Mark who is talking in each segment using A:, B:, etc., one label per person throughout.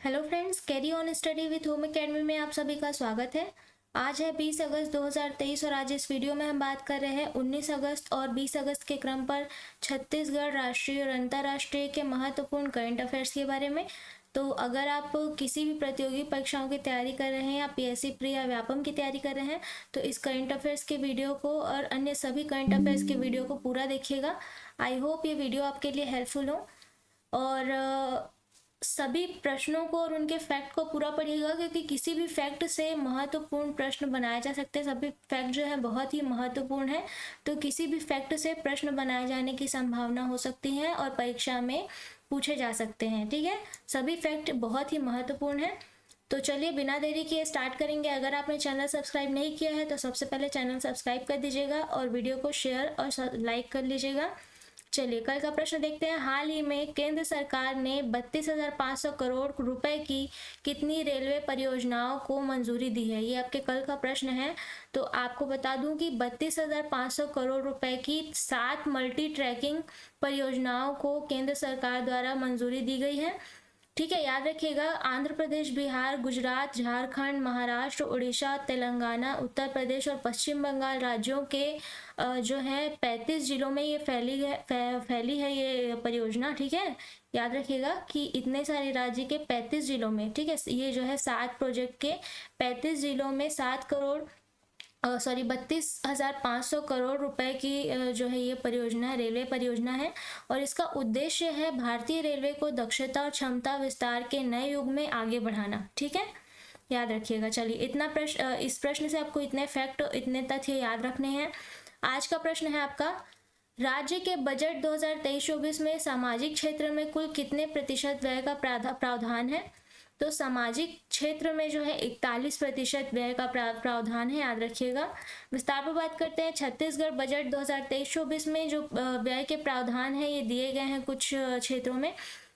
A: Hello friends, carry on study with home academy में आप सभी का स्वागत है। आज है 20 अगस्त 2023 और आज इस वीडियो में हम बात कर रहे हैं 19 अगस्त और 20 अगस्त के क्रम पर छत्तीसगढ़ राष्ट्रीय और अंतर्राष्ट्रीय के महत्वपूर्ण करंट अफेयर्स के बारे में। तो अगर आप किसी भी प्रतियोगी परीक्षाओं की तैयारी कर रहे हैं या पीएससी प्री या व्यापम की तैयारी कर रहे हैं तो इस करंट अफेयर्स के वीडियो को और अन्य सभी करंट अफेयर्स के वीडियो को पूरा देखिएगा। आई होप ये वीडियो आपके लिए हेल्पफुल हो और सभी प्रश्नों को और उनके फैक्ट को पूरा पढ़िएगा, क्योंकि किसी भी फैक्ट से महत्वपूर्ण प्रश्न बनाए जा सकते हैं। सभी फैक्ट जो है बहुत ही महत्वपूर्ण है, तो किसी भी फैक्ट से प्रश्न बनाए जाने की संभावना हो सकती है और परीक्षा में पूछे जा सकते हैं। ठीक है, सभी फैक्ट बहुत ही महत्वपूर्ण है। तो चलिए बिना देरी किए स्टार्ट करेंगे। अगर आपने चैनल सब्सक्राइब नहीं किया है तो सबसे पहले चैनल सब्सक्राइब कर दीजिएगा और वीडियो को शेयर और लाइक कर लीजिएगा। चलिए कल का प्रश्न देखते हैं। हाल ही में केंद्र सरकार ने 32,500 करोड़ रुपए की कितनी रेलवे परियोजनाओं को मंजूरी दी है? ये आपके कल का प्रश्न है। तो आपको बता दूं कि 32,500 करोड़ रुपए की 7 मल्टी ट्रैकिंग परियोजनाओं को केंद्र सरकार द्वारा मंजूरी दी गई है। ठीक है, याद रखिएगा, आंध्र प्रदेश, बिहार, गुजरात, झारखंड, महाराष्ट्र, उड़ीसा, तेलंगाना, उत्तर प्रदेश और पश्चिम बंगाल राज्यों के जो है 35 जिलों में ये फैली है ये परियोजना। ठीक है, याद रखिएगा कि इतने सारे राज्य के 35 जिलों में, ठीक है, ये जो है 7 प्रोजेक्ट के 35 जिलों में 32,500 करोड़ रुपए की जो है ये परियोजना रेलवे परियोजना है और इसका उद्देश्य है भारतीय रेलवे को दक्षता और क्षमता विस्तार के नए युग में आगे बढ़ाना। ठीक है, याद रखिएगा। चलिए इस प्रश्न से आपको इतने फैक्ट, इतने तथ्य याद रखने हैं। आज का प्रश्न है आपका, राज्य के बजट 2023-24 में सामाजिक क्षेत्र में कुल कितने प्रतिशत व्यय का प्रावधान है? तो सामाजिक क्षेत्र में जो है 41% व्यय का प्रावधान है, याद रखिएगा। विस्तार पर बात करते हैं। छत्तीसगढ़ बजट 2023-24 में जो व्यय के प्रावधान है ये दिए गए हैं कुछ क्षेत्रों में।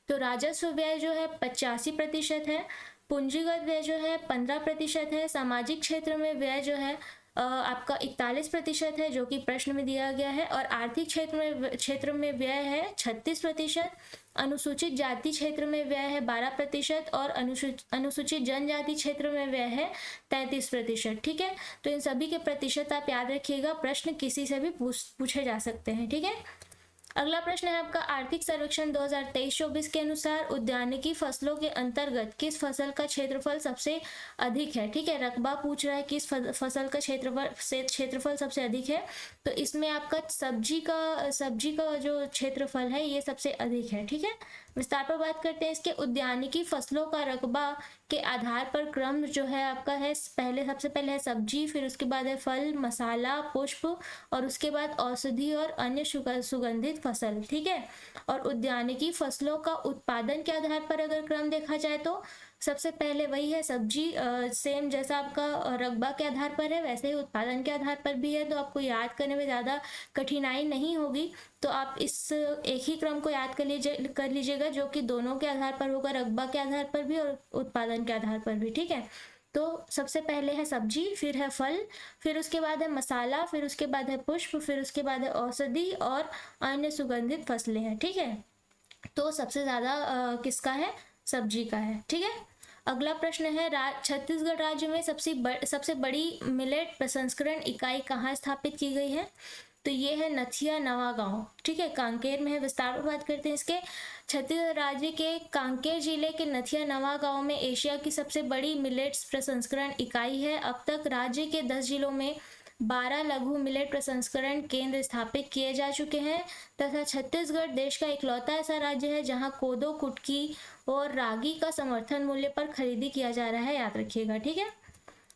A: तो राजस्व व्यय जो है 85% है, पूंजीगत व्यय जो है 15% है, सामाजिक क्षेत्र में व्यय जो है आपका 41% है जो कि प्रश्न में दिया गया है, और आर्थिक क्षेत्र में व्यय है 36%, अनुसूचित जाति क्षेत्र में व्यय है 12% और अनुसूचित जनजाति क्षेत्र में व्यय है 33%। ठीक है, तो इन सभी के प्रतिशत आप याद रखिएगा, प्रश्न किसी से भी पूछे जा सकते हैं। ठीक है, अगला प्रश्न है आपका, आर्थिक सर्वेक्षण 2023-24 के अनुसार उद्यानिकी फसलों के अंतर्गत किस फसल का क्षेत्रफल सबसे अधिक है? ठीक है, रकबा पूछ रहा है किस फसल का क्षेत्रफल सबसे अधिक है। तो इसमें आपका सब्जी का जो क्षेत्रफल है ये सबसे अधिक है। ठीक है, विस्तार पर बात करते हैं। इसके उद्यानिकी फसलों का रकबा के आधार पर क्रम जो है आपका है, सबसे पहले है सब्जी, फिर उसके बाद है फल, मसाला, पुष्प और उसके बाद औषधि और अन्य सुगंधित फसल। ठीक है, और उद्यानिकी फसलों का उत्पादन के आधार पर अगर क्रम देखा जाए तो सबसे पहले वही है सब्जी, सेम जैसा आपका रकबा के आधार पर है वैसे ही उत्पादन के आधार पर भी है, तो आपको याद करने में ज़्यादा कठिनाई नहीं होगी। तो आप इस एक ही क्रम को याद कर लीजिएगा जो कि दोनों के आधार पर होगा, रकबा के आधार पर भी और उत्पादन के आधार पर भी। ठीक है, तो सबसे पहले है सब्जी, फिर है फल, फिर उसके बाद है मसाला, फिर उसके बाद है पुष्प, फिर उसके बाद है औषधि और अन्य सुगंधित फसलें हैं। ठीक है, तो सबसे ज़्यादा किसका है? सब्जी का है। ठीक है, अगला प्रश्न है, छत्तीसगढ़ राज्य में सबसे बड़ी मिलेट प्रसंस्करण इकाई कहाँ स्थापित की गई है? तो ये है नथिया नवा गांव। ठीक है, कांकेर में है। विस्तार पर बात करते हैं इसके। छत्तीसगढ़ राज्य के कांकेर जिले के नथिया नवा गांव में एशिया की सबसे बड़ी मिलेट्स प्रसंस्करण इकाई है। अब तक राज्य के 10 जिलों में 12 लघु मिलेट प्रसंस्करण केंद्र स्थापित किए जा चुके हैं तथा छत्तीसगढ़ देश का इकलौता ऐसा राज्य है जहां कोदो, कुटकी और रागी का समर्थन मूल्य पर खरीदी किया जा रहा है, याद रखिएगा। ठीक है,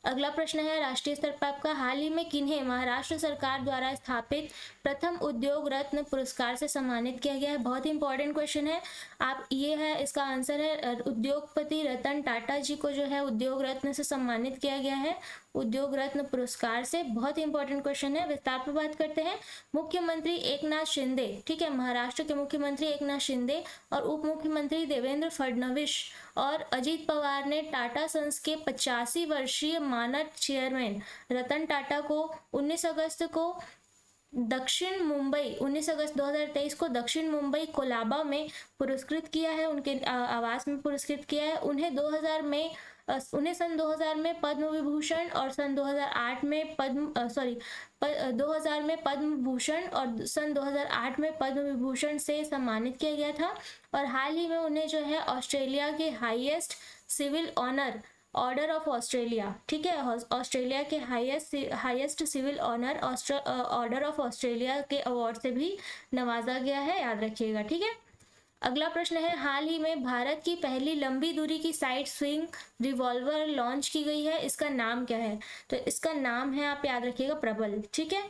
A: अगला प्रश्न है, राष्ट्रीय स्तर पर आपका, हाल ही में किन्हें महाराष्ट्र सरकार द्वारा स्थापित प्रथम उद्योग रत्न पुरस्कार से सम्मानित किया गया है? बहुत ही इंपॉर्टेंट क्वेश्चन है। आप ये है, इसका आंसर है उद्योगपति रतन टाटा जी को जो है उद्योग रत्न से सम्मानित किया गया है, उद्योग रत्न पुरस्कार से। बहुत ही इंपॉर्टेंट क्वेश्चन है। विस्तार पर बात करते हैं। मुख्यमंत्री एकनाथ शिंदे, ठीक है, महाराष्ट्र के मुख्यमंत्री एकनाथ शिंदे और उप मुख्यमंत्री देवेंद्र फडणवीस और अजीत पवार ने टाटा सन्स के 85 वर्षीय मानद चेयरमैन रतन टाटा को 19 अगस्त को दक्षिण मुंबई 19 अगस्त 2023 को दक्षिण मुंबई कोलाबा में पुरस्कृत किया है, उनके आवास में पुरस्कृत किया है। उन्हें 2000 में उन्हें सन 2000 में पद्म विभूषण और सन 2008 में 2000 में पद्म भूषण और सन 2008 में पद्म विभूषण से सम्मानित किया गया था। और हाल ही में उन्हें जो है ऑस्ट्रेलिया के highest civil honour order of Australia, ठीक है, ऑस्ट्रेलिया के highest civil honour order of Australia के अवार्ड से भी नवाजा गया है, याद रखिएगा, ठीक है। अगला प्रश्न है, हाल ही में भारत की पहली लंबी दूरी की साइड स्विंग रिवॉल्वर लॉन्च की गई है, इसका नाम क्या है? तो इसका नाम है, आप याद रखिएगा, प्रबल, ठीक है।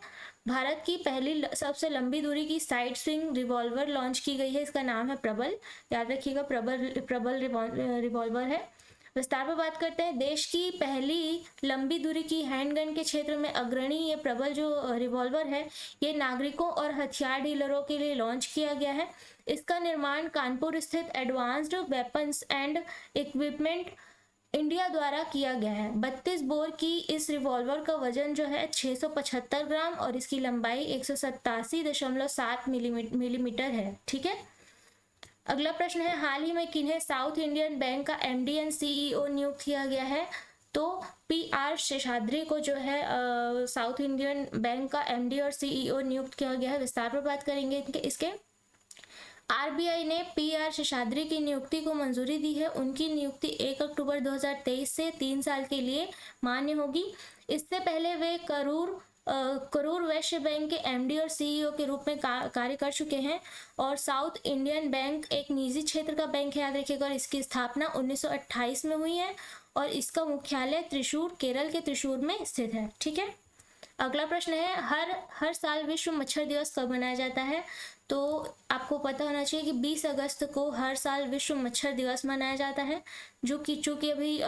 A: भारत की पहली सबसे लंबी दूरी की साइड स्विंग रिवॉल्वर लॉन्च की गई है, इसका नाम है प्रबल, याद रखिएगा, प्रबल रिवॉल्वर है। विस्तार पर बात करते हैं। देश की पहली लंबी दूरी की हैंडगन के क्षेत्र में अग्रणी ये प्रबल जो रिवॉल्वर है, ये नागरिकों और हथियार डीलरों के लिए लॉन्च किया गया है। इसका निर्माण कानपुर स्थित advanced weapons and equipment India द्वारा किया गया है। 32 बोर की इस रिवॉल्वर का वजन जो है 675 ग्राम और इसकी लंबाई 187.7 मिलीमीटर है, ठीक है। अगला प्रश्न है, हाल ही में किन्हें साउथ इंडियन बैंक का एमडी एंड सीईओ नियुक्त किया गया है? तो पीआर शेषाद्री को जो है साउथ इंडियन बैंक का एमडी और सीईओ नियुक्त किया गया है। विस्तार पर बात करेंगे इसके। आरबीआई ने पीआर शेषाद्री की नियुक्ति को मंजूरी दी है। उनकी नियुक्ति 1 अक्टूबर 2023 से 3 साल के लिए मान्य होगी। इससे पहले वे करूर वैश्य बैंक के एमडी और सीईओ के रूप में कार्य कर चुके हैं। और साउथ इंडियन बैंक एक निजी क्षेत्र का बैंक है, याद रखिएगा, और इसकी स्थापना 1928 में हुई है और इसका मुख्यालय त्रिशूर, केरल के त्रिशूर में स्थित है, ठीक है। अगला प्रश्न है, हर साल विश्व मच्छर दिवस कब मनाया जाता है? तो आपको पता होना चाहिए कि 20 अगस्त को हर साल विश्व मच्छर दिवस मनाया जाता है, जो कि चूँकि अभी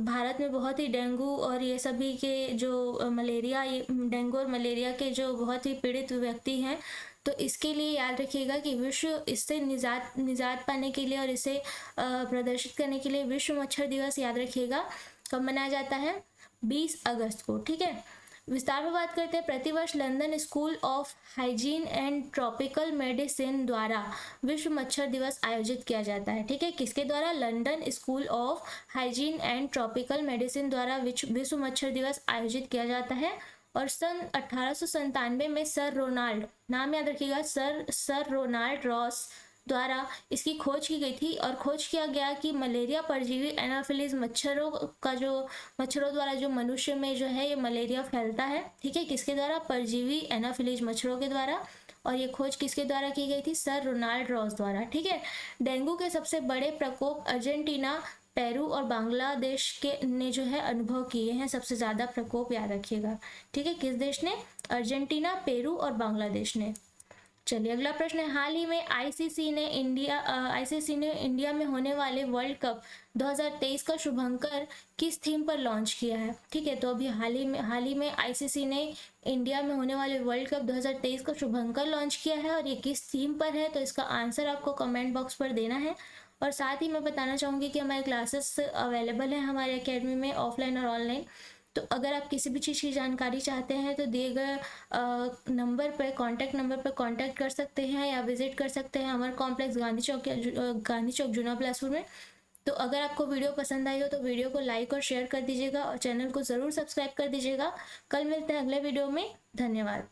A: भारत में बहुत ही डेंगू और ये सभी के जो मलेरिया, डेंगू और मलेरिया के जो बहुत ही पीड़ित व्यक्ति हैं, तो इसके लिए याद रखिएगा कि विश्व इससे निजात पाने के लिए और इसे प्रदर्शित करने के लिए विश्व मच्छर दिवस, याद रखिएगा, कब मनाया जाता है? 20 अगस्त को, ठीक है। विस्तार में बात करते हैं। प्रतिवर्ष London school of hygiene and tropical medicine द्वारा विश्व मच्छर दिवस आयोजित किया जाता है, ठीक है। किसके द्वारा? London school of hygiene and tropical medicine द्वारा विश्व मच्छर दिवस आयोजित किया जाता है। और सन 1897 में सर रोनाल्ड, नाम याद रखिएगा, सर रोनाल्ड रॉस द्वारा इसकी खोज की गई थी और खोज किया गया कि मलेरिया परजीवी एनाफिलीज मच्छरों द्वारा जो मनुष्य में जो है ये मलेरिया फैलता है, ठीक है। किसके द्वारा? परजीवी एनाफिलीज मच्छरों के द्वारा। और ये खोज किसके द्वारा की गई थी? सर रोनाल्ड रॉस द्वारा, ठीक है। डेंगू के सबसे बड़े प्रकोप अर्जेंटीना, पेरू और बांग्लादेश के ने जो है अनुभव किए हैं, सबसे ज़्यादा प्रकोप, याद रखिएगा, ठीक है। किस देश ने? अर्जेंटीना, पेरू और बांग्लादेश ने। चलिए अगला प्रश्न है, हाल ही में आईसीसी ने इंडिया में होने वाले वर्ल्ड कप 2023 का शुभंकर किस थीम पर लॉन्च किया है, ठीक है। तो अभी हाल ही में आईसीसी ने इंडिया में होने वाले वर्ल्ड कप 2023 का शुभंकर लॉन्च किया है और ये किस थीम पर है? तो इसका आंसर आपको कमेंट बॉक्स पर देना है। और साथ ही मैं बताना चाहूँगी कि हमारे क्लासेस अवेलेबल हैं हमारे एकेडमी में, ऑफलाइन और ऑनलाइन। तो अगर आप किसी भी चीज़ की जानकारी चाहते हैं तो दिए गए कॉन्टैक्ट नंबर पर कॉन्टैक्ट कर सकते हैं या विजिट कर सकते हैं हमारे कॉम्प्लेक्स गांधी चौक जुना बिलासपुर में। तो अगर आपको वीडियो पसंद आई हो तो वीडियो को लाइक और शेयर कर दीजिएगा और चैनल को ज़रूर सब्सक्राइब कर दीजिएगा। कल मिलते हैं अगले वीडियो में। धन्यवाद।